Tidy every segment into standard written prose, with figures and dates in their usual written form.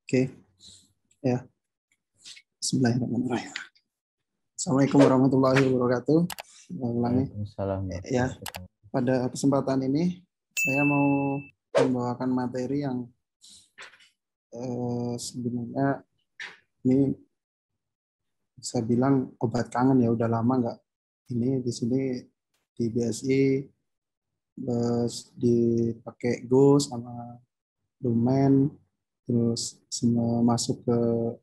Oke, ya. Bismillahirrahmanirrahim. Assalamualaikum warahmatullahi wabarakatuh. Ulangi. Waalaikumsalam. Ya, pada kesempatan ini saya mau membawakan materi yang sebenarnya ini saya bilang obat kangen ya, udah lama nggak. Ini di sini di BSI dipakai Go sama Lumen, terus semua masuk ke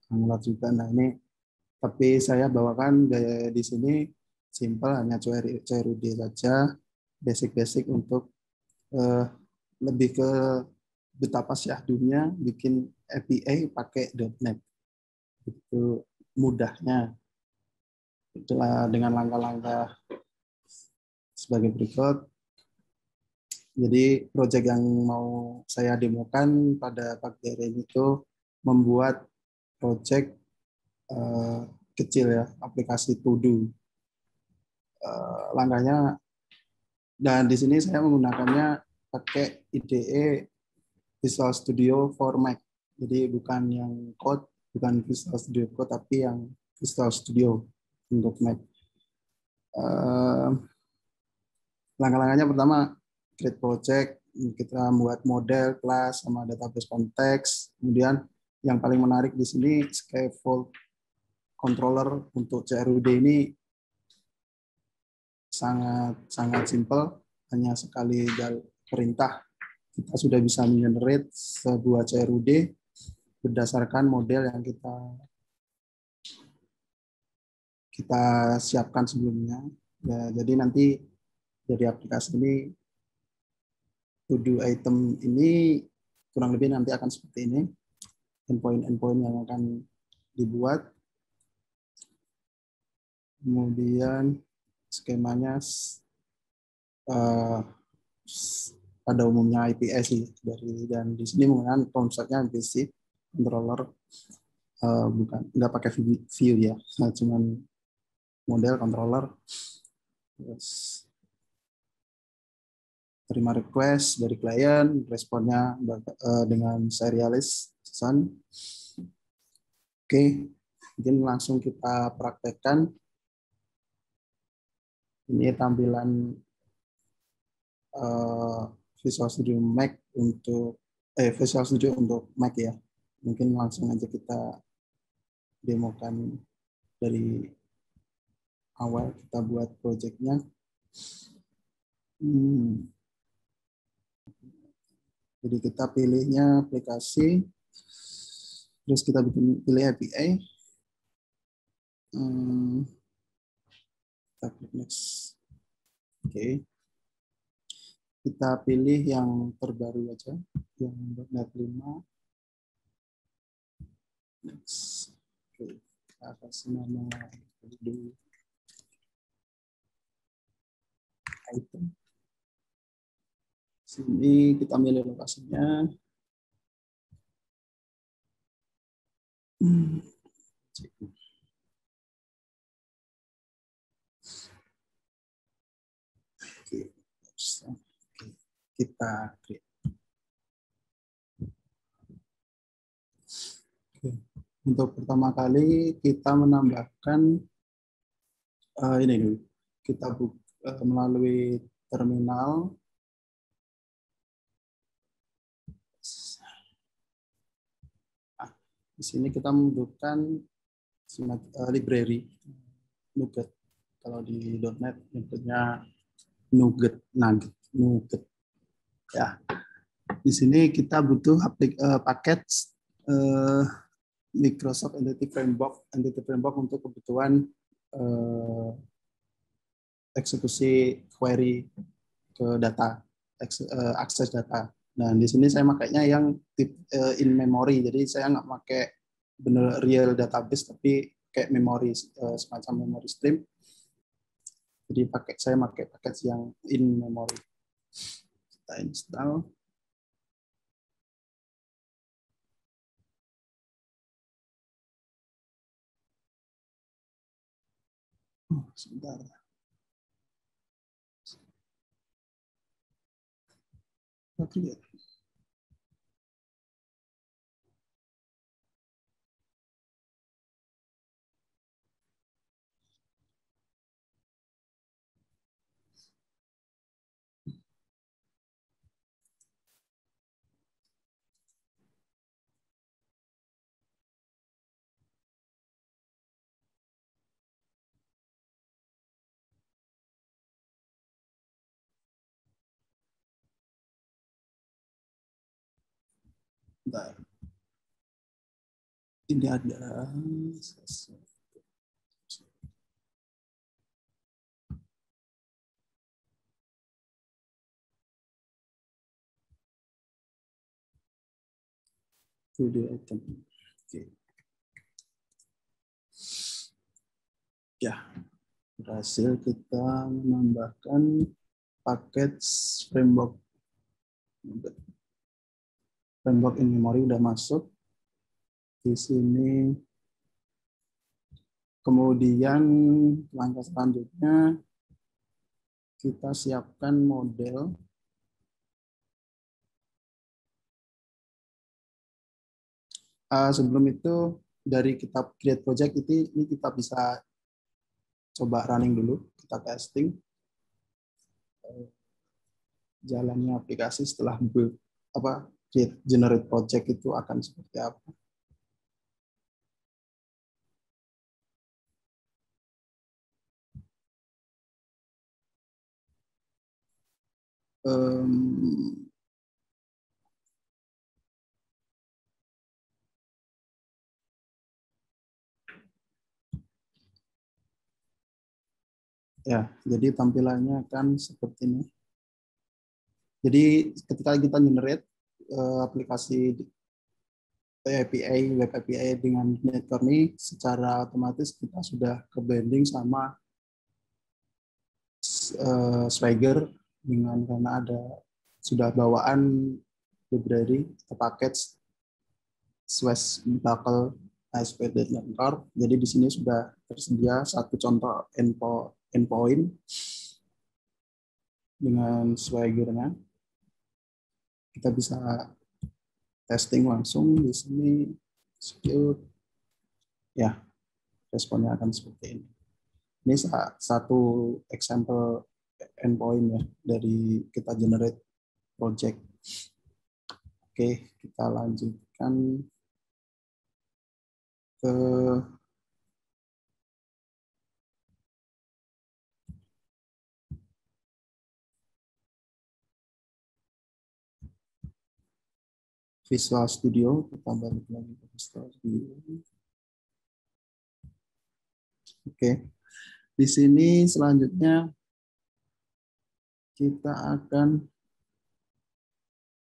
Angular juga. Nah ini tapi saya bawakan gaya di sini simple, hanya CRUD saja, basic-basic untuk lebih ke betapa syahdunya bikin API pakai .NET. Itu mudahnya. Itulah dengan langkah-langkah sebagai berikut. Jadi proyek yang mau saya demokan pada pagi hari ini itu membuat proyek kecil ya, aplikasi to do. Langkahnya, dan di sini saya menggunakannya pakai IDE Visual Studio for Mac. Jadi bukan yang code, bukan Visual Studio Code, tapi yang Visual Studio untuk Mac. Langkah-langkahnya pertama, create project, kita membuat model, kelas, sama database konteks. Kemudian yang paling menarik di sini scaffold controller untuk CRUD ini sangat simple, hanya sekali perintah kita sudah bisa mengenerate sebuah CRUD berdasarkan model yang kita siapkan sebelumnya. Ya, jadi nanti dari aplikasi ini to do item ini kurang lebih nanti akan seperti ini, endpoint yang akan dibuat, kemudian skemanya pada umumnya IPS sih, dan di sini menggunakan konsepnya basic controller, bukan nggak pakai view ya, cuman model controller. Terus terima request dari klien, responnya dengan serialisan. Oke, mungkin langsung kita praktekkan. Ini tampilan Visual Studio Mac untuk Visual Studio untuk Mac ya. Mungkin langsung aja kita demokan dari awal kita buat projectnya. Jadi kita pilihnya aplikasi, terus kita pilih API. Kita klik next. Oke. Kita pilih yang terbaru aja, yang .NET 5. Next. Oke. Kita kasih nama dulu item. Sini kita milih lokasinya. Oke. Kita create. Oke. Untuk pertama kali kita menambahkan ini dulu. Kita melalui terminal. Di sini kita membutuhkan library NuGet. Kalau di .NET nyebutnya NuGet. Ya. Di sini kita butuh paket Microsoft Entity Framework untuk kebutuhan eksekusi query ke data, akses data. Nah, di sini saya makainya yang in memory, jadi saya nggak pakai bener real database, tapi kayak memory, semacam memory stream. Jadi saya pakai paket yang in memory. Kita install. Sebentar. Oke. Bentar. Ini ada video item. Oke. Ya, berhasil kita menambahkan paket framework. Framework in memory udah masuk di sini. Kemudian langkah selanjutnya kita siapkan model. Sebelum itu dari kita create project ini kita bisa coba running dulu, kita testing jalannya aplikasi setelah build create generate project itu akan seperti apa. Ya, jadi tampilannya akan seperti ini. Jadi ketika kita generate aplikasi API, web API dengan Netcore, secara otomatis kita sudah ke blending sama Swagger dengan karena ada sudah bawaan library atau package Swiss Buckle ASP.NET. Jadi di sini sudah tersedia satu contoh endpoint dengan Swagger-nya. Kita bisa testing langsung di sini. Secure. Ya, responnya akan seperti ini. Ini satu example endpoint ya dari kita generate project. Oke, kita lanjutkan ke Visual Studio. Kita balik lagi ke Visual Studio. Oke, di sini selanjutnya kita akan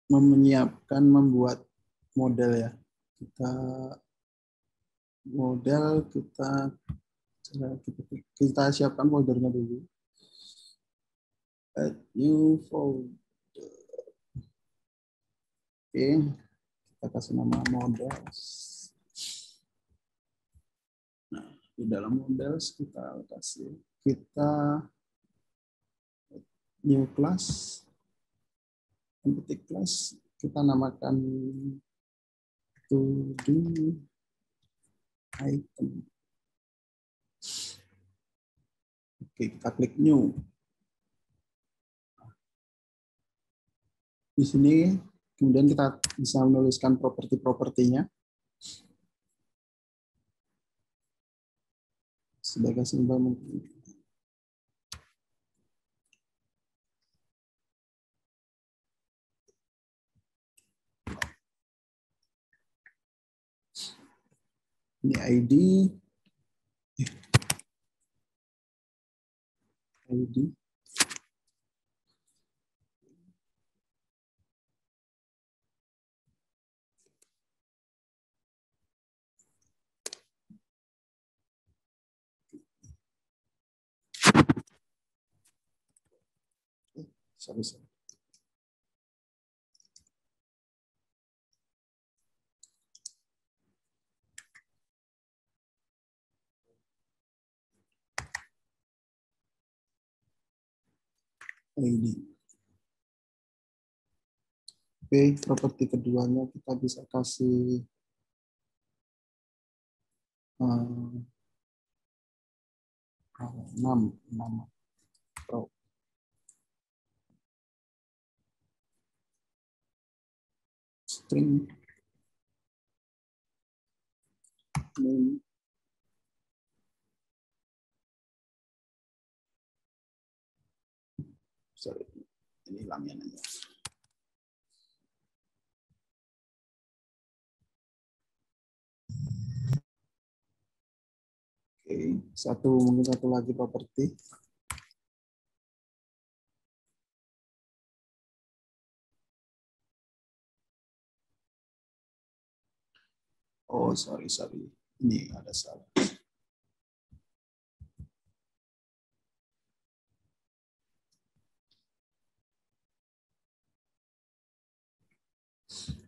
membuat model ya. Kita siapkan foldernya dulu. Add new folder. Oke, kita kasih nama model. Nah, di dalam model kita new class, empty class, kita namakan to do item. Oke, kita klik new. Di sini kemudian kita bisa menuliskan properti-propertinya sebagai simpel mungkin. Ini ID. Sorry. ID. Oke, properti keduanya kita bisa kasih nama pro. String name. Sorry, ini hilangnya aja. Oke, mungkin satu lagi properti. Oh, sorry. Ini ada salah.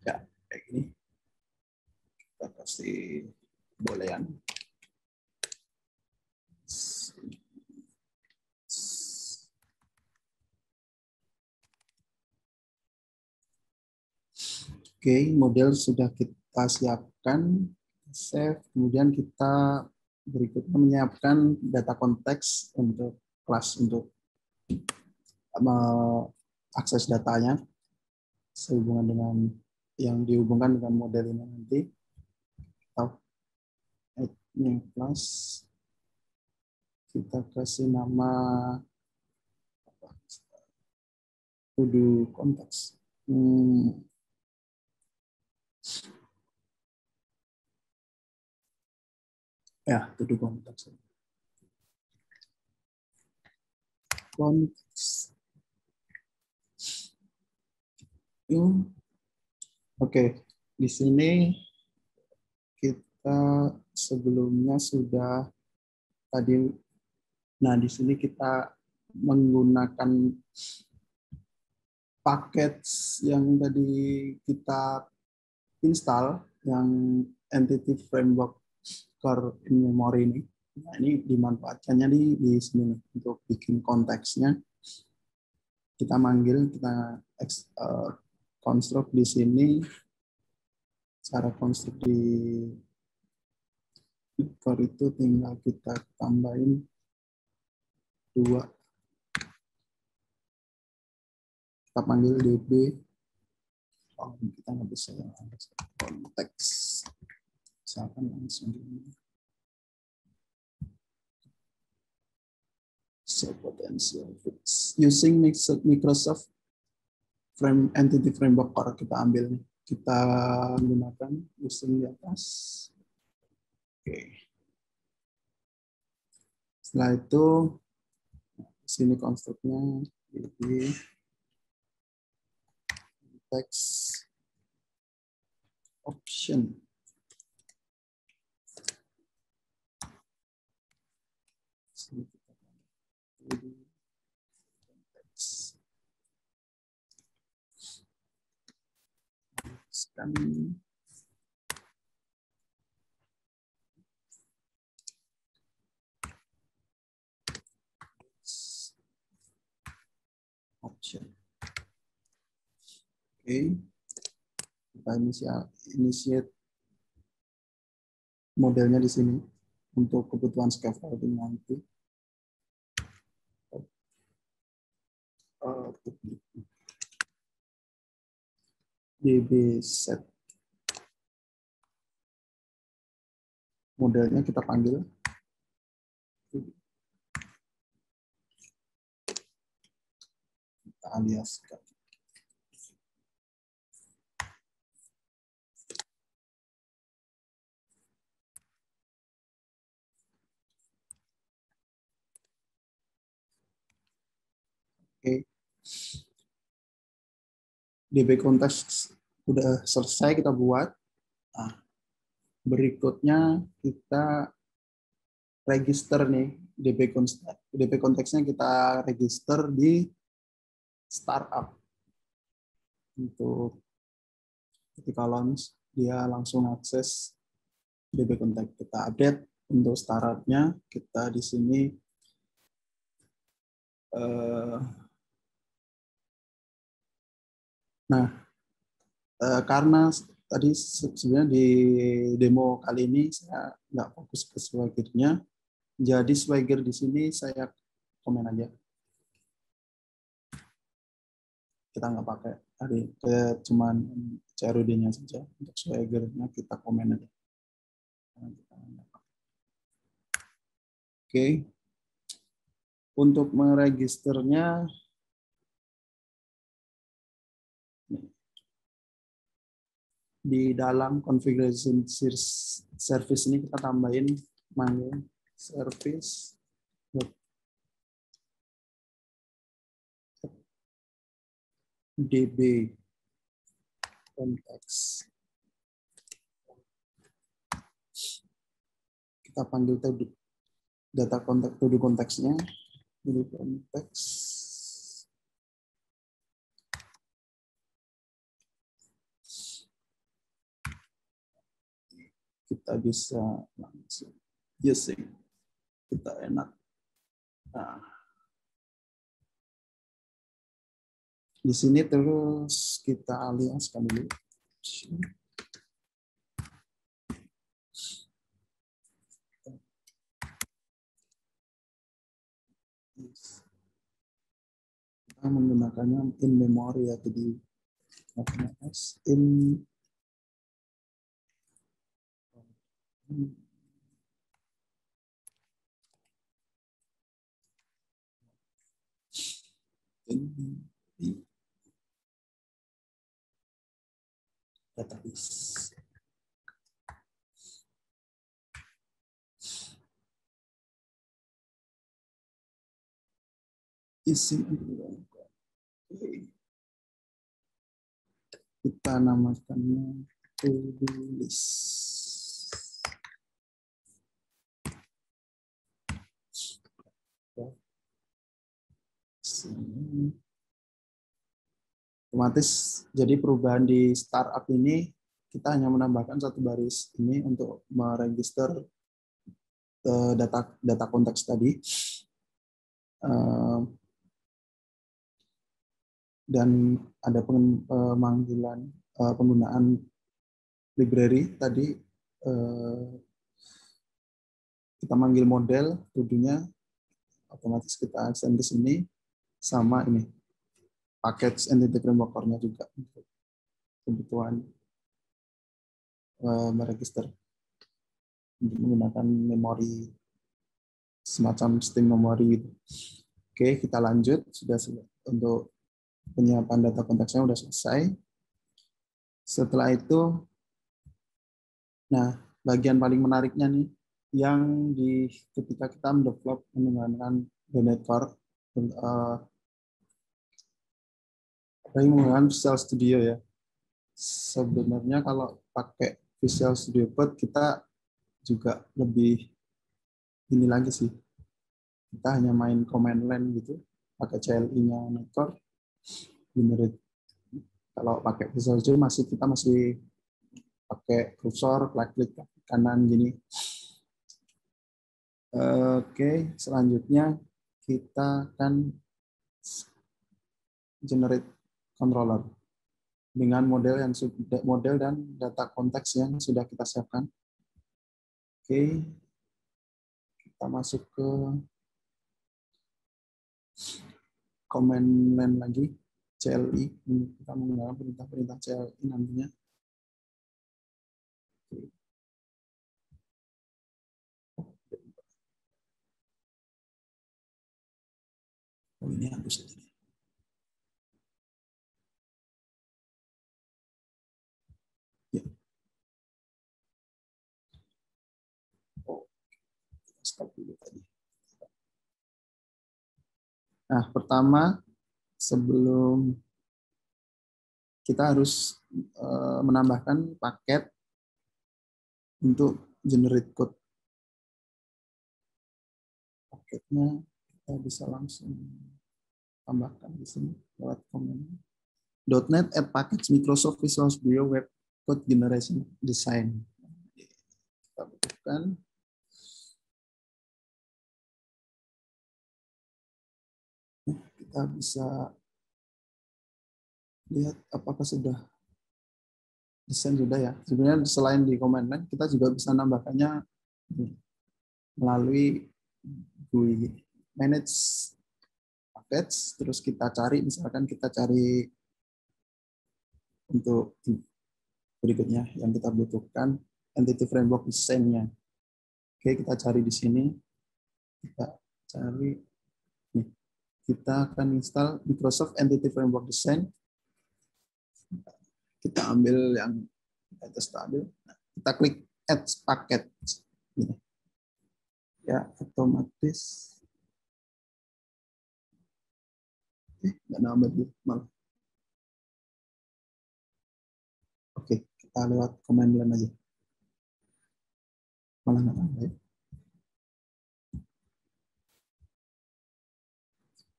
Ya, kayak gini. Kita kasih bolehan. Oke, model sudah kita siapkan, save. Kemudian kita berikutnya menyiapkan data konteks untuk kelas untuk akses datanya sehubungan dengan yang dihubungkan dengan model ini nanti. New class, kita kasih nama to do konteks. Ya, to do konteks. Konteks. Oke, di sini kita sebelumnya sudah tadi. Nah, di sini kita menggunakan paket yang tadi kita install, yang Entity Framework Core in Memory ini. Nah, ini dimanfaatkannya di sini untuk bikin konteksnya. Kita manggil, kita konstruk di sini. Cara konstruk di core itu tinggal kita tambahin 2. Kita panggil db. Kita nggak bisa yang konteks. Misalkan langsung ini. So potential fits. Using Microsoft Entity Framework Core kita ambil, kita gunakan using di atas. Oke. Setelah itu sini konstruknya di text option. Sini kita scan option. Oke, kita initiate modelnya di sini untuk kebutuhan scaffolding nanti. DB set modelnya kita panggil. Kita aliaskan. Oke. DB konteks udah selesai kita buat. Nah, berikutnya kita register nih DB konteksnya kita register di startup. Untuk ketika launch dia langsung akses DB konteks. Kita update untuk startupnya, kita di sini karena tadi sebenarnya di demo kali ini saya nggak fokus ke Swagger-nya, jadi Swagger di sini saya komen aja. Kita nggak pakai tadi, cuman CRUD-nya saja. Untuk Swagger-nya kita komen aja. Oke. Untuk meregisternya di dalam configuration service ini kita tambahin manggil service db konteks. Kita panggil data konteks to do konteksnya. Ini konteks. Kita bisa langsung using. Kita enak. Nah, di sini terus kita aliaskan dulu. Kita menggunakannya in memory atau di in database. Isi kita namakannya to-do list. Sini. Otomatis jadi perubahan di startup ini kita hanya menambahkan satu baris ini untuk meregister data konteks tadi. Dan ada pemanggilan penggunaan library tadi, kita manggil model to-do-nya, otomatis kita send ke sini, sama ini package entity framework-nya juga untuk kebutuhan meregister untuk menggunakan memori semacam string memori gitu. Oke, kita lanjut. Sudah untuk penyiapan data konteksnya sudah selesai. Setelah itu, nah bagian paling menariknya nih, yang ketika kita mendevelop menggunakan .NET Core, menggunakan Visual Studio ya. Sebenarnya kalau pakai Visual Studio Code kita juga lebih ini lagi sih. Kita hanya main command line gitu, pakai CLI-nya .NET Core. Generate. Kalau pakai Visual Studio kita masih pakai kursor, klik kanan gini. Oke, selanjutnya kita akan generate controller dengan model dan data konteks yang sudah kita siapkan. Oke, kita masuk ke command line lagi, CLI. Kita menggunakan perintah-perintah CLI nantinya. Oh, ini harus ini. Ya. Oh, stop dulu tadi. Nah, pertama sebelum kita harus menambahkan paket untuk generate code. Paketnya kita bisa langsung tambahkan di sini lewat command. .NET add package Microsoft Visual Studio Web Code Generation Design. Kita butuhkan. Kita bisa lihat apakah sudah desain sudah ya. Sebenarnya selain di command line, kita juga bisa nambahkannya melalui GUI manage package, terus kita cari, misalkan kita cari untuk berikutnya yang kita butuhkan entity framework design-nya. Oke, kita cari di sini. Kita cari nih. Kita akan install Microsoft Entity Framework Design. Kita ambil yang atas tadi. Kita klik Add Packet. Ya, otomatis. Nggak nambah dulu malah. Oke, kita lewat command line aja. Malah nggak nambah ya.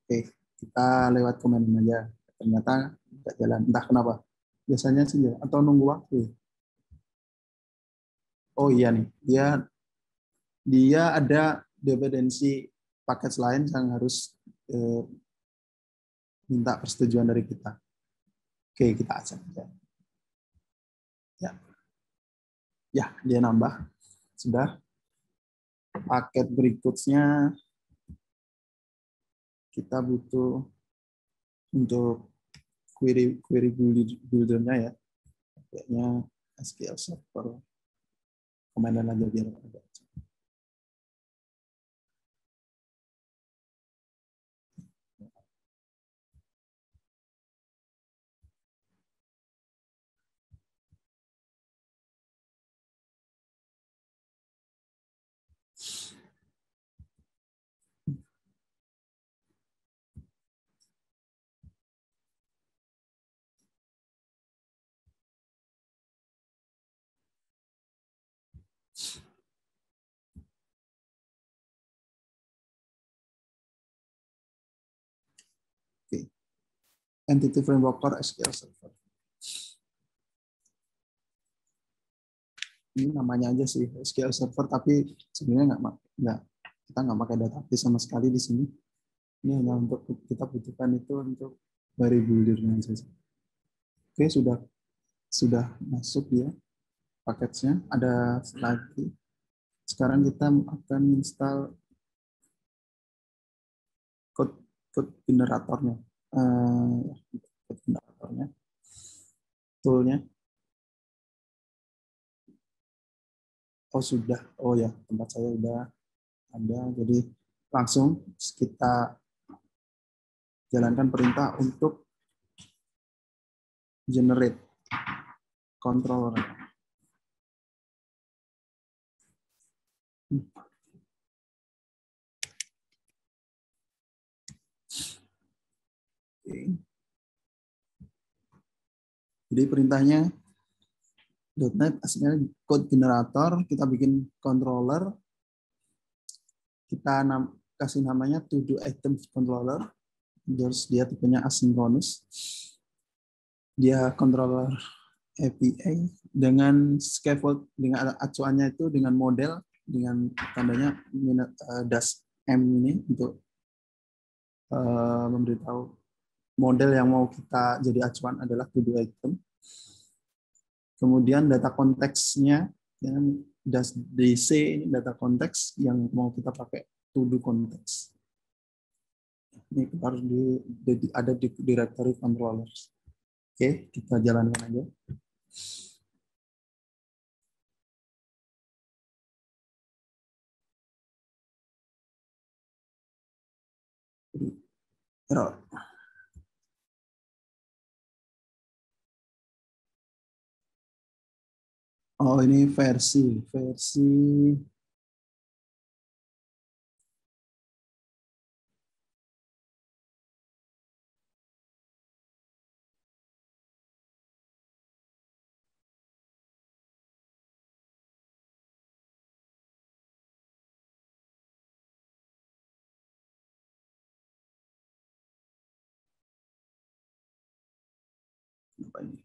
Oke, kita lewat command line aja. Ternyata nggak jalan. Entah kenapa. Biasanya sih ya. Atau nunggu waktu ya. Oh iya nih, dia ada dependensi paket lain yang harus eh, minta persetujuan dari kita. Oke, kita acak aja. Ya, ya, dia nambah. Sudah. Paket berikutnya kita butuh untuk query builder-nya ya. Kayaknya SQL Server. Komandan aja biar ada. Oke. Entity Framework for SQL Server. Ini namanya aja sih SQL Server, tapi sebenarnya nggak kita nggak pakai database sama sekali di sini. Ini hanya untuk kita butuhkan itu untuk query builder-nya saja. Oke, sudah masuk dia paketnya. Ada lagi. Sekarang kita akan install code code generatornya. Code generatornya, toolnya. Oh sudah. Oh ya, tempat saya udah ada. Jadi langsung kita jalankan perintah untuk generate controller. Oke. Jadi perintahnya .NET aslinya code generator, kita bikin controller, kita kasih namanya to do item controller, terus dia tipenya asynchronous, dia controller API dengan scaffold, dengan acuannya itu dengan model dengan tandanya dash M ini untuk memberitahu model yang mau kita jadi acuan adalah to do item. Kemudian data konteksnya, ya, DC ini data konteks yang mau kita pakai to do konteks. Ini harus ada di directory controllers. Oke, kita jalankan aja. Error. Oh, ini versi apa ini?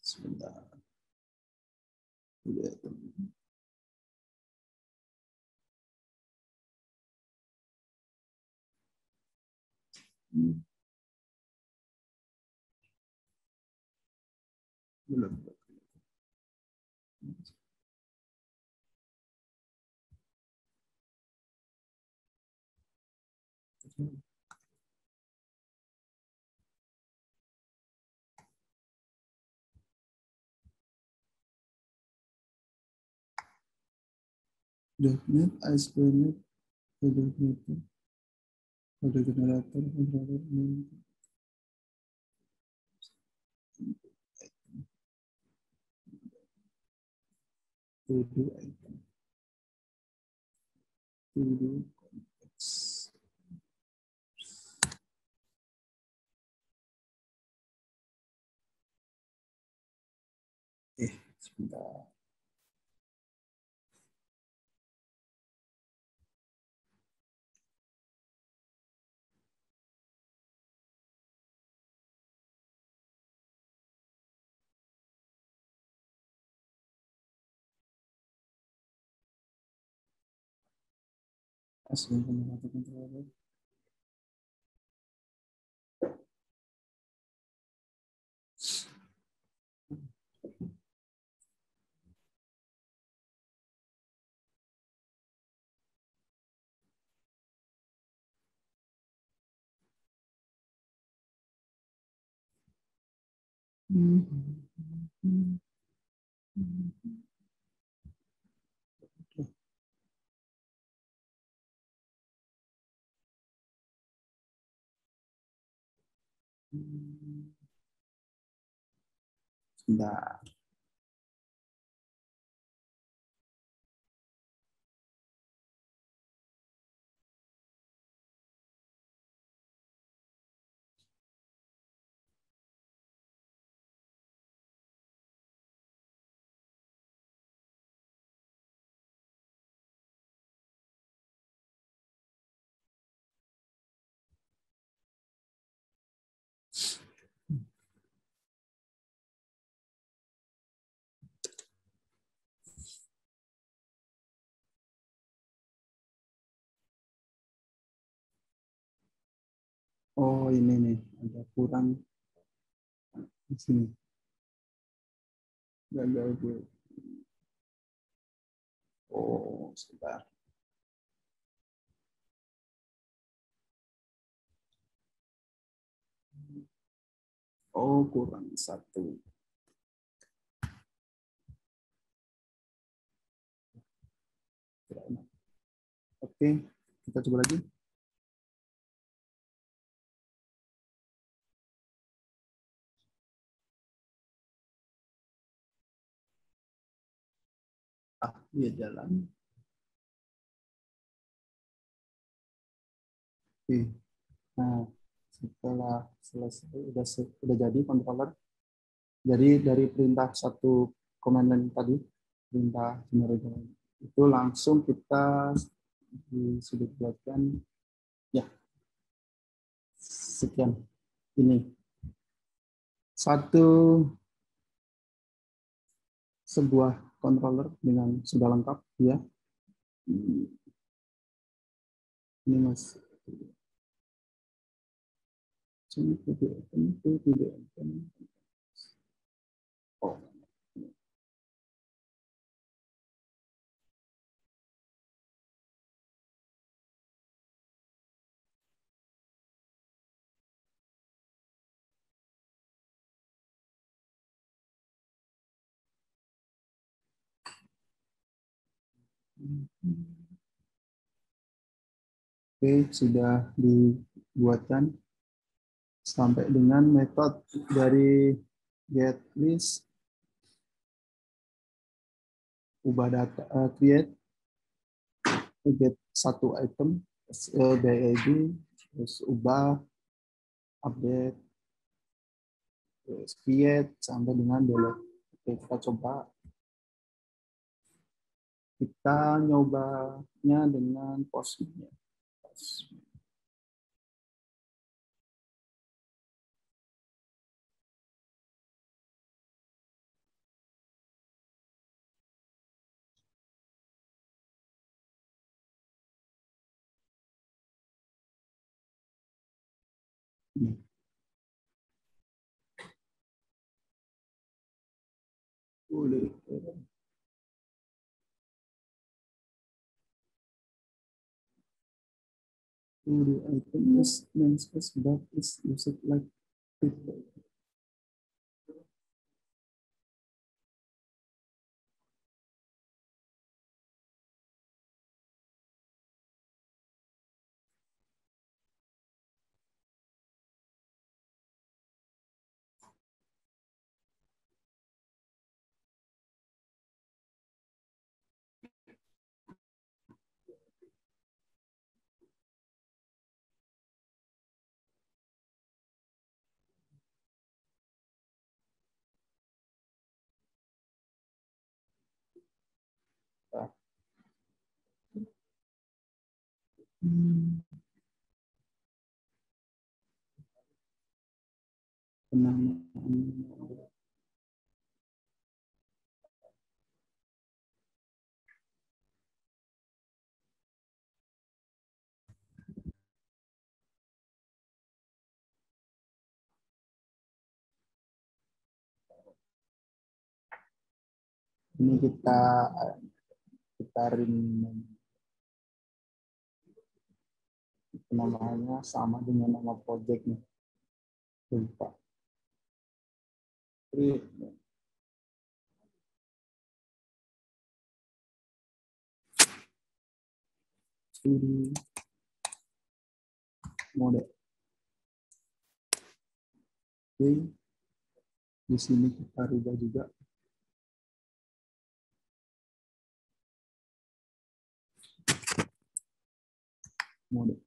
Sebentar. Belum. .NET, ASP.NET, kode generator, controller, to do item, to do context. Sebentar. Asli controller. Sebentar. Oh ini nih ada kurang di sini. Gagal gue. Oh sebentar. Oh kurang satu. Oke, kita coba lagi. Ah, dia jalan. Oke. Nah, setelah selesai udah jadi controller. Jadi dari perintah satu command line tadi, perintah generator itu langsung kita sudah buatkan ya sekian ini satu sebuah controller dengan sudah lengkap ya. Ini mas oh. Oke, sudah dibuatkan sampai dengan metode dari get list, ubah data, create, get satu item, DID, terus ubah, update, terus create, sampai dengan delete. Oke, kita coba. Kita nyobanya dengan postnya. Boleh. The item is namespace that is used like people. Hmm, penamaan. Ini kita rename namanya sama dengan nama projectnya. Lupa. Studi mode. Oke, di sini kita rubah juga mode.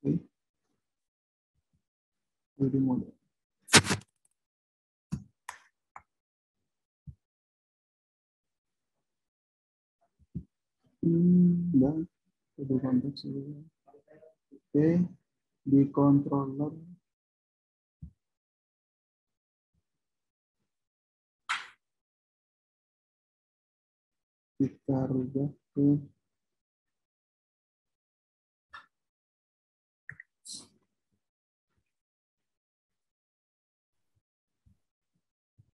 Oke, studi mode. Dan studi konteks. Oke, di controller kita rubah ke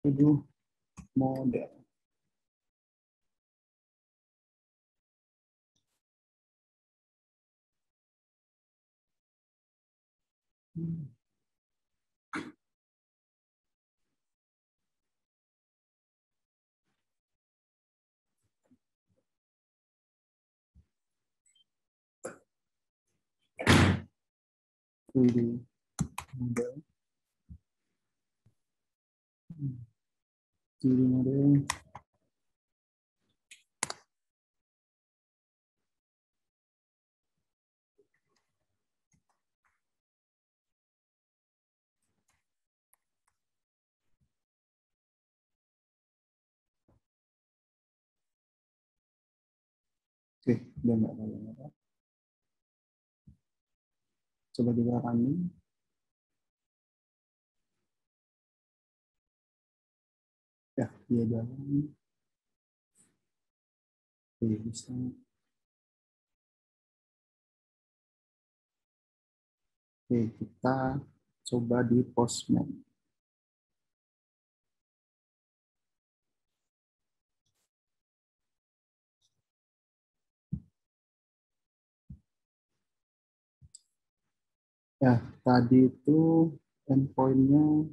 studi mode. Studi mode. Studi mode. Oke, udah nggak ada yang apa. Coba kita running. Ya, dia jalan. Oke, bisa. Oke, kita coba di Postman. Ya, tadi itu endpoint-nya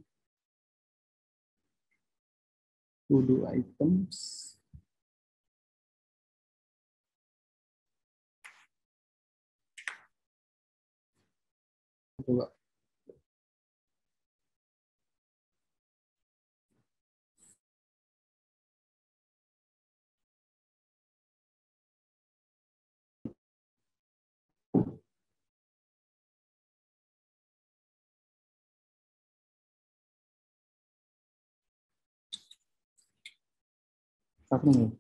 to do items. Coba. Apa nih?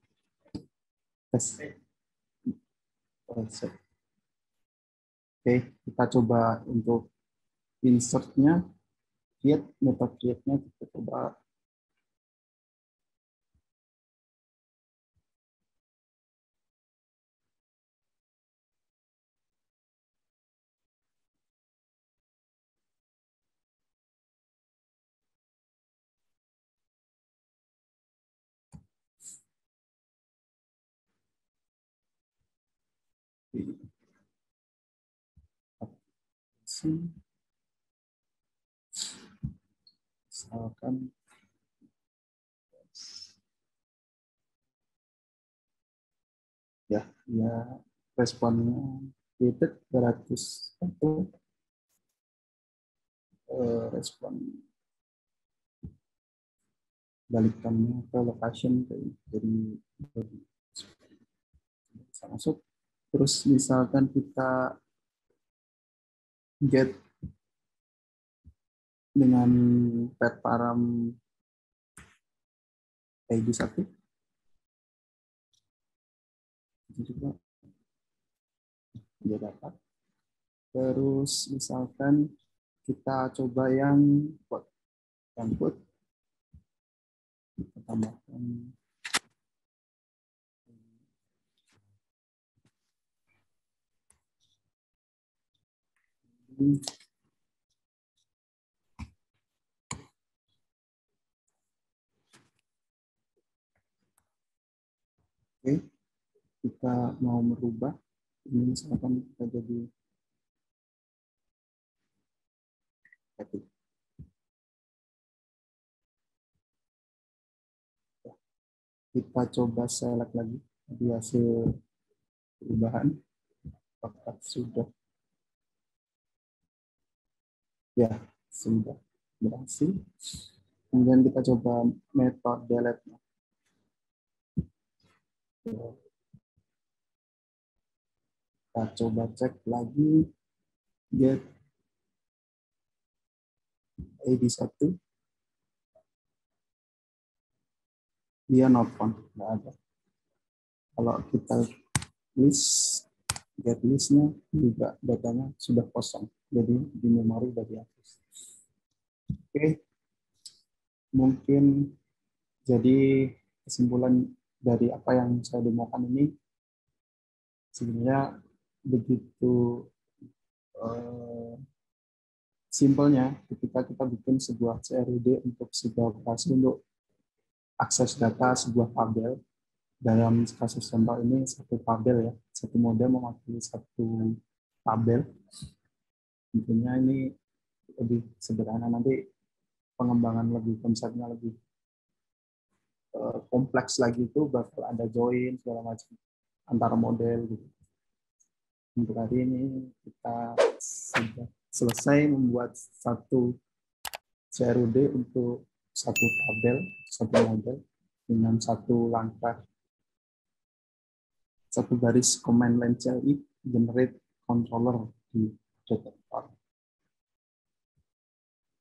Tes. Oke, kita coba untuk insert-nya, create, metode create-nya kita coba. Misalkan ya, ya responnya created 200 itu respon balikannya ke location dari bisa masuk. Terus misalkan kita get dengan pet param ID1 itu juga dia dapat. Terus misalkan kita coba yang put kita tambahkan ini. Oke, kita mau merubah ini misalkan kita jadi epic. Kita coba select lagi di hasil perubahan apakah sudah, ya sudah berhasil. Kemudian kita coba metode delete. Kita coba cek lagi get ID1, dia not found, nggak ada. Kalau kita list, get listnya juga datanya sudah kosong, jadi di memori sudah dihapus. Oke, mungkin jadi kesimpulan dari apa yang saya demokan ini sebenarnya begitu simpelnya ketika kita bikin sebuah CRUD untuk sebuah operasi untuk akses data sebuah tabel. Dalam kasus contoh ini satu tabel ya, satu model mewakili satu tabel. Tentunya ini lebih sederhana, nanti pengembangan lebih konsepnya lebih kompleks lagi itu bakal ada join segala macam antara model gitu. Untuk hari ini kita sudah selesai membuat satu CRUD untuk satu tabel, satu model dengan satu langkah, satu garis command line CLI generate controller di Detector.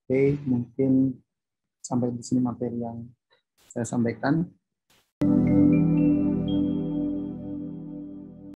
Oke, mungkin sampai di sini materi yang saya sampaikan.